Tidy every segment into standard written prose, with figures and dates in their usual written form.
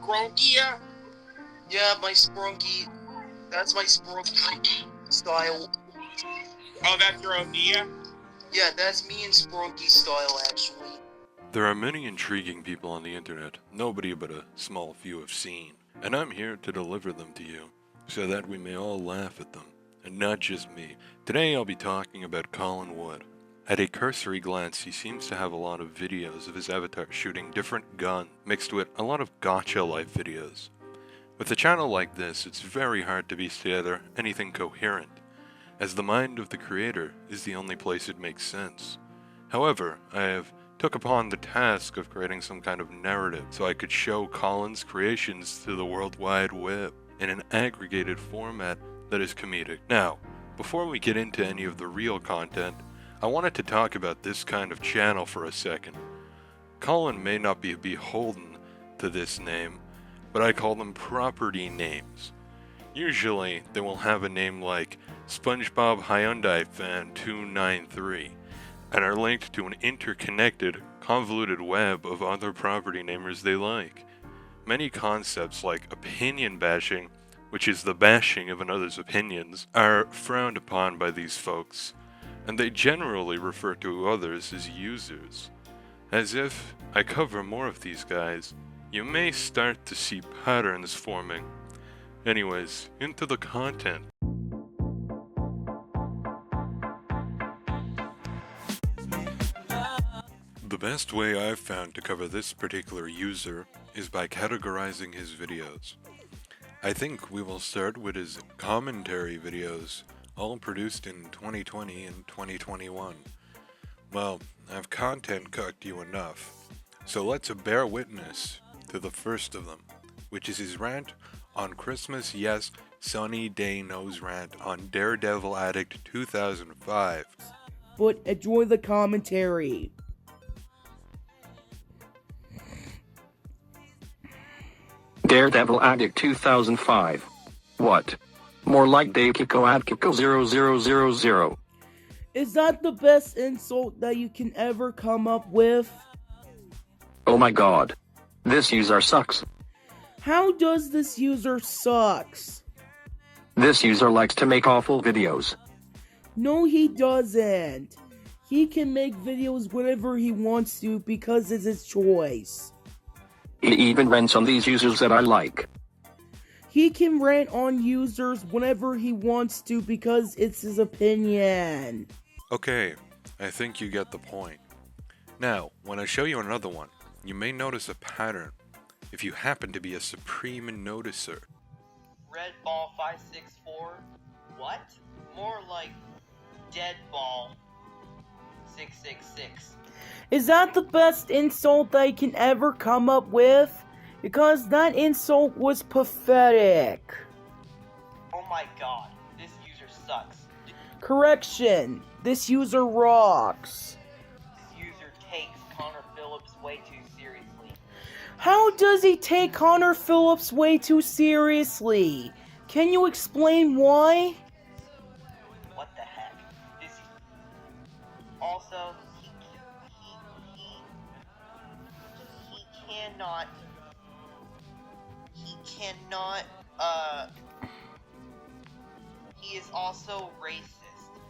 Spronkia? Yeah, my Sprunky. That's my Sprunky style. Oh, that's your Onia? Yeah, that's me in Sprunky style, actually. There are many intriguing people on the internet nobody but a small few have seen, and I'm here to deliver them to you, so that we may all laugh at them, and not just me. Today I'll be talking about Colin Wood. At a cursory glance, he seems to have a lot of videos of his avatar shooting different guns, mixed with a lot of gacha-life videos. With a channel like this, it's very hard to piece together anything coherent, as the mind of the creator is the only place it makes sense. However, I have took upon the task of creating some kind of narrative so I could show Colin's creations to the World Wide Web in an aggregated format that is comedic. Now, before we get into any of the real content, I wanted to talk about this kind of channel for a second. Colin may not be beholden to this name, but I call them property names. Usually, they will have a name like SpongeBob Hyundai Fan 293, and are linked to an interconnected, convoluted web of other property namers they like. Many concepts like opinion bashing, which is the bashing of another's opinions, are frowned upon by these folks, and they generally refer to others as users. As if I cover more of these guys, you may start to see patterns forming. Anyways, into the content. The best way I've found to cover this particular user is by categorizing his videos. I think we will start with his commentary videos, all produced in 2020 and 2021. Well, I've content cooked you enough, so let's bear witness to the first of them, which is his rant on Christmas Yes Sunny Day Nose rant on Daredevil Addict 2005. But enjoy the commentary. Daredevil Addict 2005. What? More like Daikiko Adkiko 0000. Is that the best insult that you can ever come up with? Oh my god. This user sucks. How does this user sucks? This user likes to make awful videos. No, he doesn't. He can make videos whenever he wants to because it's his choice. He even rants on these users that I like. He can rant on users whenever he wants to because it's his opinion. Okay, I think you get the point. Now, when I show you another one, you may notice a pattern if you happen to be a supreme noticer. Red ball 564. What? More like dead ball 666. Is that the best insult that you can ever come up with? Because that insult was pathetic. Oh my god, this user sucks. Correction, this user rocks. This user takes Connor Phillips way too seriously. How does he take Connor Phillips way too seriously? Can you explain why? What the heck? This also he is also racist.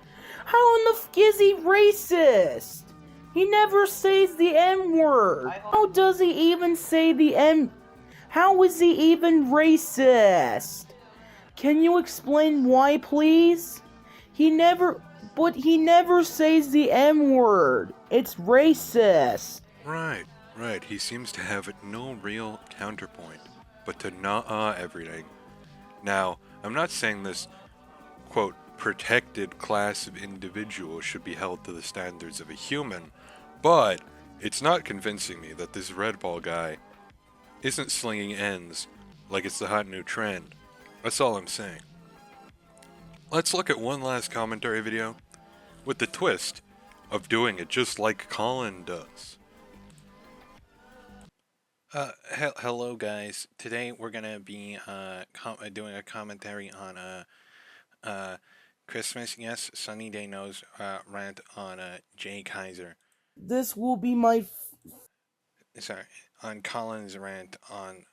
How in the f is he racist? He never says the N-word. How does he even say the N? How is he even racist? Can you explain why, please? He never says the N-word. It's racist. Right. He seems to have no real counterpoint, but to nah everything. Now, I'm not saying this, quote, protected class of individuals should be held to the standards of a human, but it's not convincing me that this red ball guy isn't slinging ends like it's the hot new trend. That's all I'm saying. Let's look at one last commentary video with the twist of doing it just like Colin does. Hello guys. Today we're gonna be doing a commentary on Christmas Yes Sunny Day Nose rant on Jay Kaizer. This will be my sorry, on Colin's rant on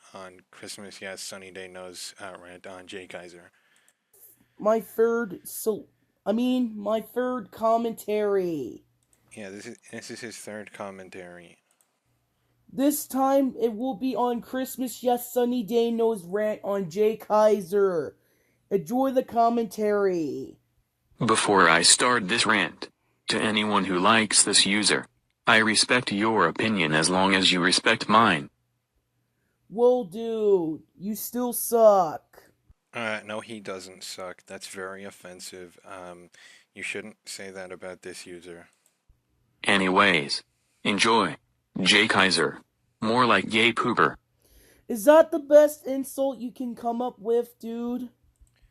Christmas, yes, Sunny Day Knows rant on Jay Kaizer. My third commentary. Yeah, this is his third commentary. This time it will be on Christmas, yes, Sunny Day Knows rant on Jay Kaizer. Enjoy the commentary. Before I start this rant, to anyone who likes this user, I respect your opinion as long as you respect mine. Well, dude, you still suck. No, he doesn't suck. That's very offensive. You shouldn't say that about this user. Anyways, enjoy. Jay Kaizer. More like gay pooper. Is that the best insult you can come up with, dude?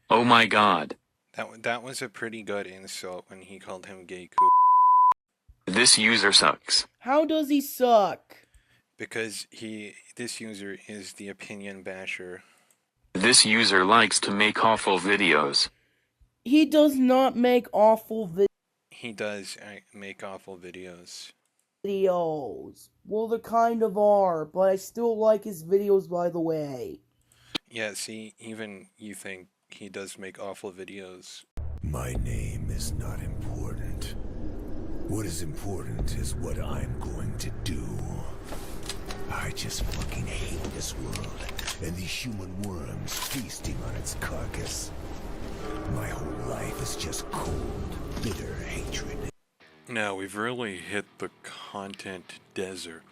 Oh my god. That was a pretty good insult when he called him gay This user sucks. How does he suck? Because this user is the opinion basher. This user likes to make awful videos. He does not make awful He does make awful videos. Well, they kind of are, but I still like his videos, by the way. Yeah, see, even you think he does make awful videos. My name is not important. What is important is what I'm going to do. I just fucking hate this world and these human worms feasting on its carcass. My whole life is just cold, bitter hatred. Now, we've really hit the content desert,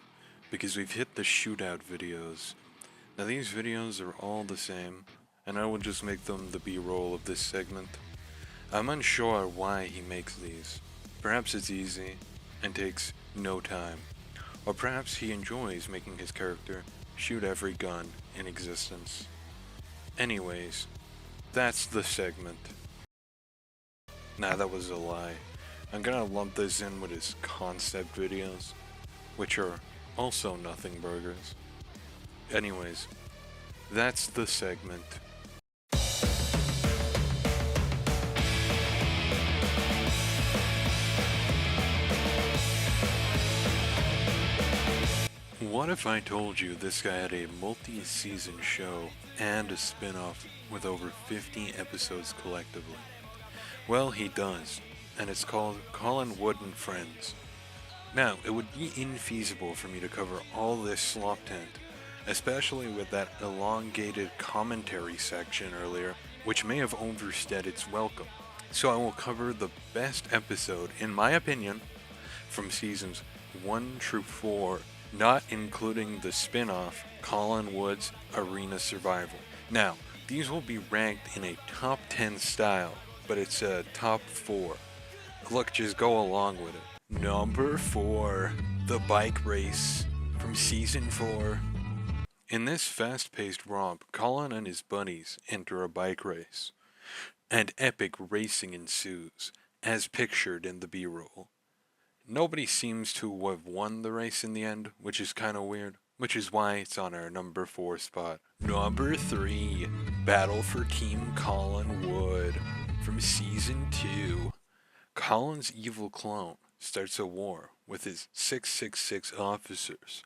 because we've hit the shootout videos. Now, these videos are all the same, and I will just make them the B-roll of this segment. I'm unsure why he makes these. Perhaps it's easy, and takes no time. Or perhaps he enjoys making his character shoot every gun in existence. Anyways, that's the segment. Nah, that was a lie. I'm gonna lump this in with his concept videos, which are also nothing burgers. Anyways, that's the segment. What if I told you this guy had a multi-season show and a spin-off with over 50 episodes collectively? Well, he does, and it's called Colin Wood and Friends. Now, it would be infeasible for me to cover all this slop tent, especially with that elongated commentary section earlier, which may have overstayed its welcome. So I will cover the best episode, in my opinion, from seasons 1 through 4, not including the spin-off Colin Wood's Arena Survival. Now, these will be ranked in a top 10 style, but it's a top 4. Look, just go along with it. Number 4, the bike race from season 4. In this fast-paced romp, Colin and his buddies enter a bike race, and epic racing ensues, as pictured in the B-roll. Nobody seems to have won the race in the end, which is kind of weird, which is why it's on our number 4 spot. Number 3, Battle for Team Colin Wood from season 2. Colin's evil clone starts a war with his 666 officers,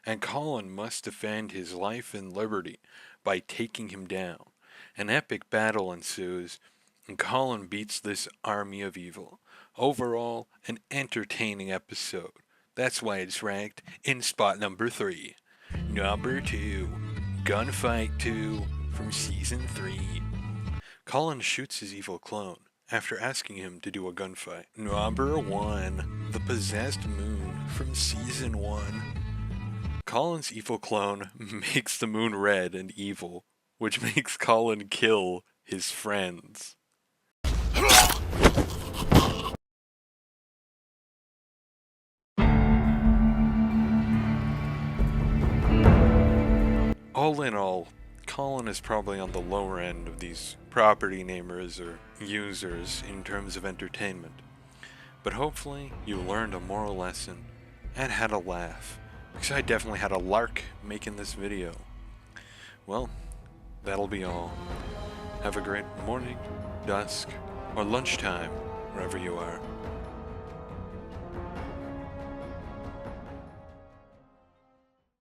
and Colin must defend his life and liberty by taking him down. An epic battle ensues, and Colin beats this army of evil. Overall, an entertaining episode. That's why it's ranked in spot number 3. Number 2, Gunfight 2 from season 3. Colin shoots his evil clone after asking him to do a gunfight. Number 1, The Possessed Moon from season 1. Colin's evil clone makes the moon red and evil, which makes Colin kill his friends. All in all, Colin is probably on the lower end of these property namers or users in terms of entertainment. But hopefully you learned a moral lesson and had a laugh, because I definitely had a lark making this video. Well, that'll be all. Have a great morning, dusk, or lunchtime, wherever you are.